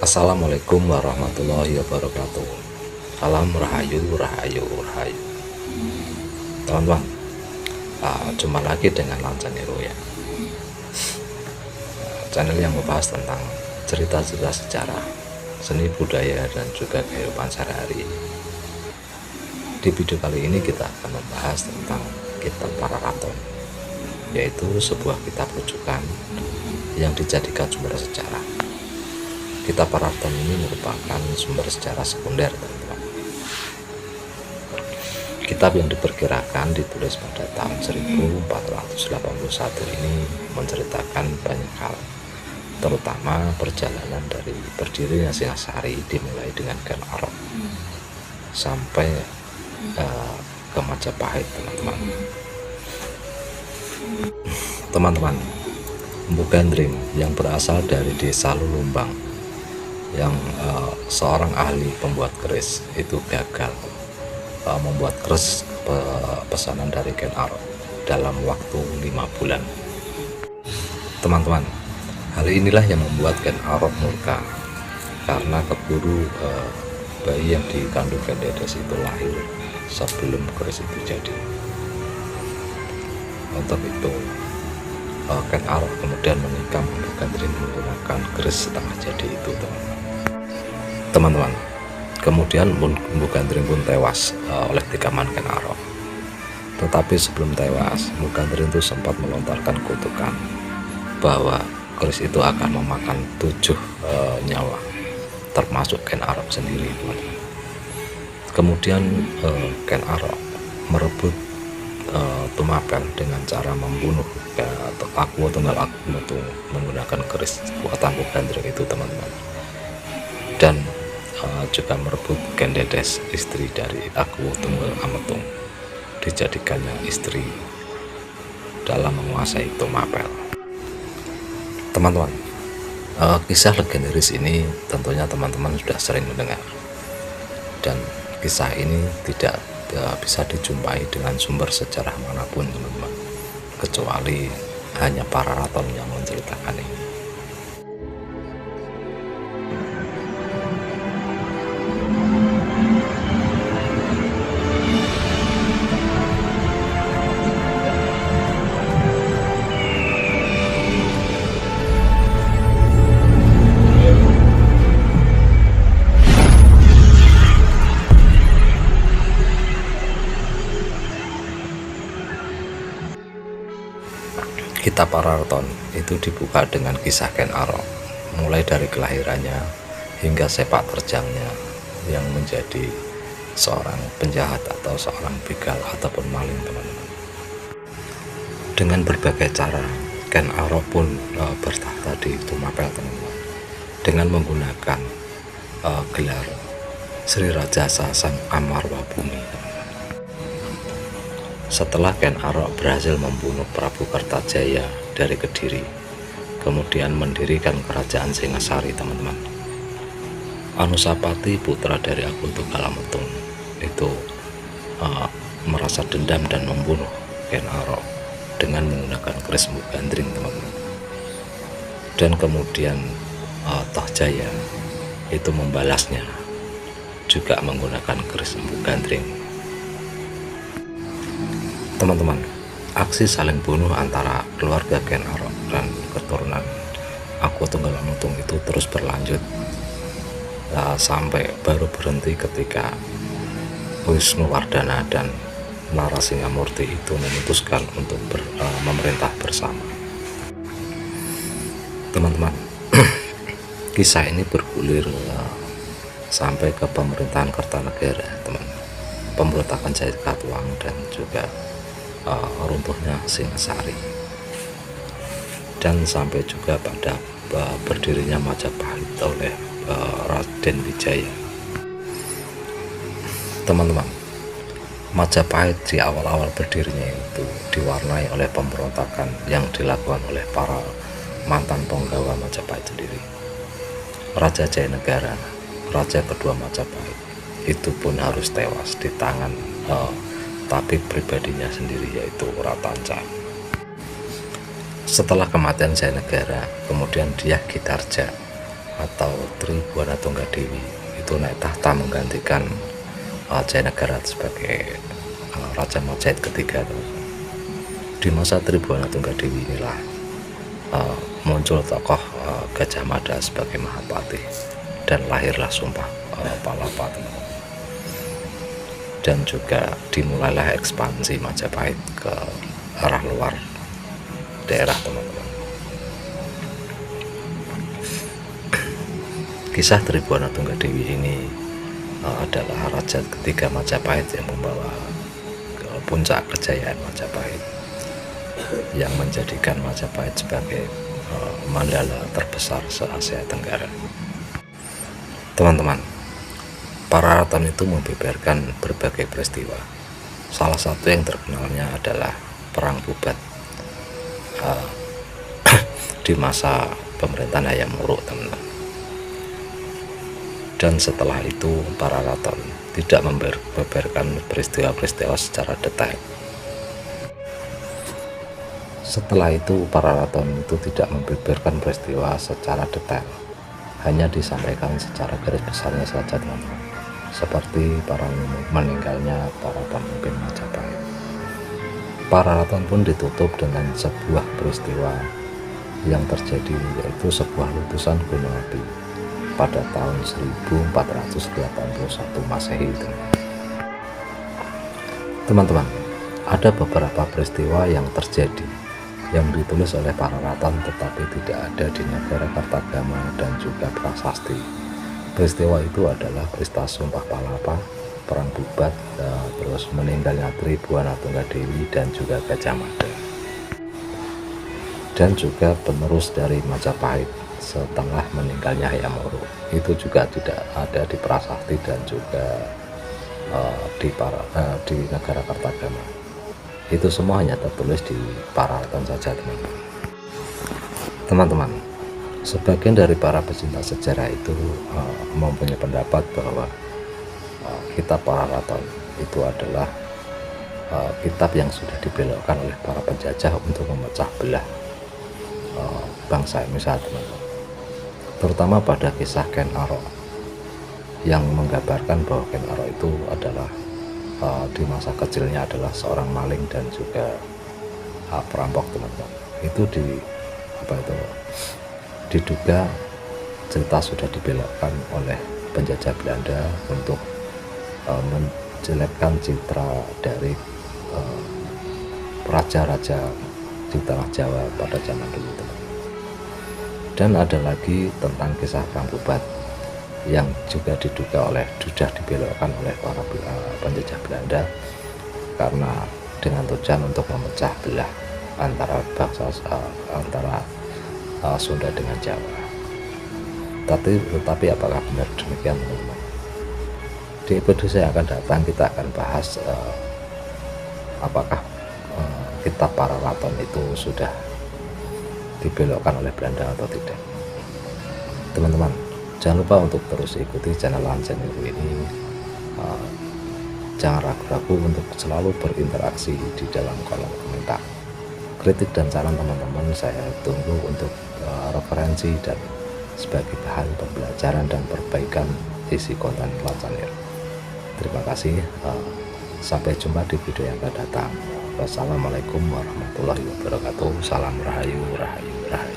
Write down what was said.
Assalamualaikum warahmatullahi wabarakatuh. Salam rahayu, rahayu, rahayu. Teman-teman, jumpa lagi dengan Lancan Hero ya. Channel yang membahas tentang cerita-cerita sejarah, seni budaya, dan juga kehidupan sehari-hari. Di video kali ini kita akan membahas tentang kitab Pararaton, yaitu sebuah kitab rujukan yang dijadikan sumber sejarah. Kitab Pararaton ini merupakan sumber sejarah sekunder, teman-teman. Kitab yang diperkirakan ditulis pada tahun 1481 ini menceritakan banyak hal, terutama perjalanan dari berdirinya Singasari dimulai dengan Ken Arok sampai ke Majapahit, teman-teman. Teman-teman, Mpu Gandring yang berasal dari desa Lulumbang, yang seorang ahli pembuat keris itu gagal membuat keris pesanan dari Ken Arok dalam waktu 5 bulan. Teman-teman, hal inilah yang membuat Ken Arok murka karena keburu bayi yang dikandung Ken Dedes itu lahir sebelum keris itu jadi. Untuk itu Ken Arok kemudian menikam Mpu Gandring menggunakan keris setengah jadi itu, teman-teman. Kemudian Mpu Gandring pun tewas oleh tikaman Ken Arok. Tetapi sebelum tewas, Mpu Gandring itu sempat melontarkan kutukan bahwa keris itu akan memakan 7 nyawa, termasuk Ken Arok sendiri, teman-teman. Kemudian Ken Arok merebut Tumapel dengan cara membunuh Aku Tunggal Ametung menggunakan keris buatan Mpu Gandring itu, teman-teman. Dan juga merebut Ken Dedes, istri dari Aku Tunggal Ametung, dijadikannya istri dalam menguasai Tumapel. Teman-teman, kisah legendaris ini tentunya teman-teman sudah sering mendengar, dan kisah ini tidak bisa dijumpai dengan sumber sejarah manapun, teman-teman, kecuali hanya Pararaton yang menceritakan ini. Kitab Pararaton itu dibuka dengan kisah Ken Arok, mulai dari kelahirannya hingga sepak terjangnya yang menjadi seorang penjahat atau seorang begal ataupun maling, teman-teman. Dengan berbagai cara, Ken Arok pun bertahta di Tumapel, teman-teman, dengan menggunakan gelar Sri Rajasa Sang Amarwa Bumi. Setelah Ken Arok berhasil membunuh Prabu Kertajaya dari Kediri, kemudian mendirikan kerajaan Singasari, teman-teman, Anusapati, putra dari Aku Tunggal Ametung, itu merasa dendam dan membunuh Ken Arok dengan menggunakan keris Mpu Gandring, teman-teman. Dan kemudian Tohjaya itu membalasnya juga menggunakan keris Mpu Gandring. Teman-teman, aksi saling bunuh antara keluarga Ken Arok dan keturunan Aku Tunggal Ametung itu terus berlanjut sampai baru berhenti ketika Wisnuwardana dan Narasingamurti itu memutuskan untuk memerintah bersama. Teman-teman, kisah ini bergulir sampai ke pemerintahan Kertanegara, teman, pemberontakan Jaya Katuang, dan juga runtuhnya Singasari, dan sampai juga pada berdirinya Majapahit oleh Raden Wijaya. Teman-teman, Majapahit di awal-awal berdirinya itu diwarnai oleh pemberontakan yang dilakukan oleh para mantan penggawa Majapahit sendiri. Raja Jayanegara, raja kedua Majapahit, itu pun harus tewas di tangan tabib pribadinya sendiri, yaitu Ratanca. Setelah kematian Jayanegara, kemudian Dyah Gitarja atau Tribhuwana Tunggadewi itu naik tahta menggantikan Jayanegara sebagai Raja Majapahit ketiga. Di masa Tribhuwana Tunggadewi inilah muncul tokoh Gajah Mada sebagai Mahapati dan lahirlah Sumpah Palapa, dan juga dimulailah ekspansi Majapahit ke arah luar daerah, teman-teman. Kisah Tribhuwana Tunggadewi ini adalah raja ketiga Majapahit yang membawa ke puncak kejayaan Majapahit, yang menjadikan Majapahit sebagai mandala terbesar se-Asia Tenggara. Teman-teman, para raton itu membeberkan berbagai peristiwa. Salah satu yang terkenalnya adalah Perang Bubat di masa pemerintahan Hayam Wuruk, teman-teman. Dan setelah itu para raton tidak membeberkan peristiwa-peristiwa secara detail. Setelah itu para raton itu tidak membeberkan peristiwa secara detail, hanya disampaikan secara garis besarnya saja, teman-teman, seperti meninggalnya para pemimpin Majapahit. Para raton pun ditutup dengan sebuah peristiwa yang terjadi, yaitu sebuah letusan gunung api pada tahun 1481 Masehi. Teman-teman, ada beberapa peristiwa yang terjadi yang ditulis oleh para raton tetapi tidak ada di Nagarakartagama dan juga prasasti. Peristiwa itu adalah peristiwa Sumpah Palapa, Perang Bubat, terus meninggalnya Tribhuwana Tunggadewi dan juga Gajah Mada, dan juga penerus dari Majapahit setelah meninggalnya Hayam Wuruk. Itu juga tidak ada di prasasti dan juga di Nagarakartagama. Itu semua hanya tertulis di para raton saja, teman-teman. Teman-teman, sebagian dari para pecinta sejarah itu mempunyai pendapat bahwa kitab para raton itu adalah kitab yang sudah dibelokkan oleh para penjajah untuk memecah belah bangsa Indonesia, teman-teman. Terutama pada kisah Ken Arok yang menggambarkan bahwa Ken Arok itu adalah di masa kecilnya adalah seorang maling dan juga perampok, teman-teman. Itu diduga cerita sudah dibelokkan oleh penjajah Belanda untuk menjelekkan citra dari raja-raja di tanah Jawa pada zaman dulu, teman. Dan ada lagi tentang kisah Perang Bubat yang juga diduga sudah dibelokkan oleh para penjajah Belanda karena dengan tujuan untuk memecah belah antara bangsa antara Sunda dengan Jawa. Tetapi apakah benar demikian, teman-teman? Di episode yang akan datang kita akan bahas apakah kitab para raton itu sudah dibelokkan oleh Belanda atau tidak. Teman-teman, jangan lupa untuk terus ikuti channel Lansen Info ini. Jangan ragu-ragu untuk selalu berinteraksi di dalam kolom komentar. Kritik dan saran teman-teman saya tunggu untuk referensi dan sebagai bahan pembelajaran dan perbaikan isi konten Lansen. Terima kasih. Sampai jumpa di video yang akan datang. Wassalamualaikum warahmatullahi wabarakatuh. Salam rahayu, rahayu, rahayu.